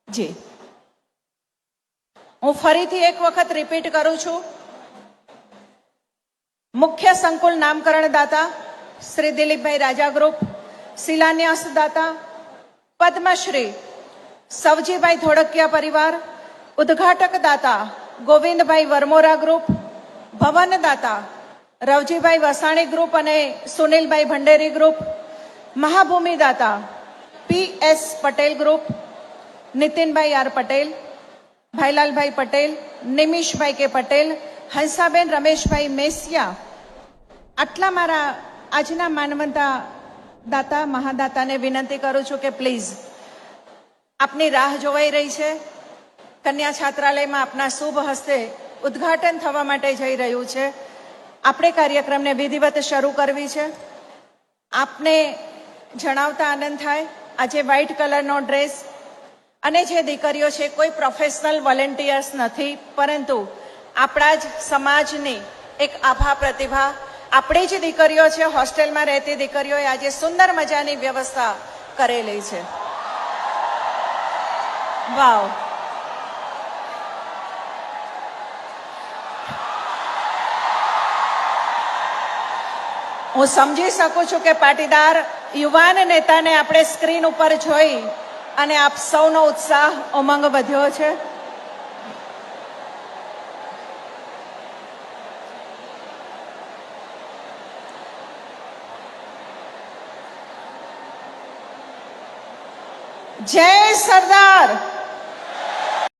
જી, હું ફરીથી એક વખત રિપીટ કરું છું. મુખ્ય સંકુલ નામકરણ દાતા શ્રી દિલીપભાઈ રાજા ગ્રુપ, શિલાન્યાસ દાતા પદ્મશ્રી સવજીભાઈ ધોળકિયા પરિવાર, ઉદ્ઘાટક દાતા ગોવિંદભાઈ વરમોરા ગ્રુપ, ભવન દાતા રવજીભાઈ વસાણી ગ્રુપ અને સુનિલભાઈ ભંડેરી ગ્રુપ, મહાભૂમિ દાતા PS Patel group, Nitinbhai R Patel, Bhailalbhai Patel, Nimishbhai K Patel, Hansaben Rameshbhai Mesiya. આટલા મારા આજના માનવંતા દાતા મહાદાતાને વિનંતી કરું છું કે પ્લીઝ, આપની રાહ જોવાઈ રહી છે. કન્યા છાત્રાલયમાં આપના શુભ હસ્તે ઉદ્ઘાટન થવા માટે જઈ રહ્યું છે. આપણે કાર્યક્રમને વિધિવત શરૂ કરવી છે. આપને જણાવતા આનંદ થાય, આજે વ્હાઇટ કલરનો ડ્રેસ અને જે દીકરીઓ છે કોઈ પ્રોફેશનલ વોલેન્ટિયર્સ નથી, પરંતુ આપણા જ સમાજની એક આભા પ્રતિભા, આપણી જ દીકરીઓ છે. હોસ્ટેલમાં રહેતી દીકરીઓએ આજે સુંદર મજાની વ્યવસ્થા કરેલી છે. વાવ! હું સમજી શકું છું કે પાટીદાર યુવાન નેતાને આપણે સ્ક્રીન ઉપર જોઈ અને આપ સૌનો ઉત્સાહ ઉમંગ વધ્યો છે. જય સરદાર.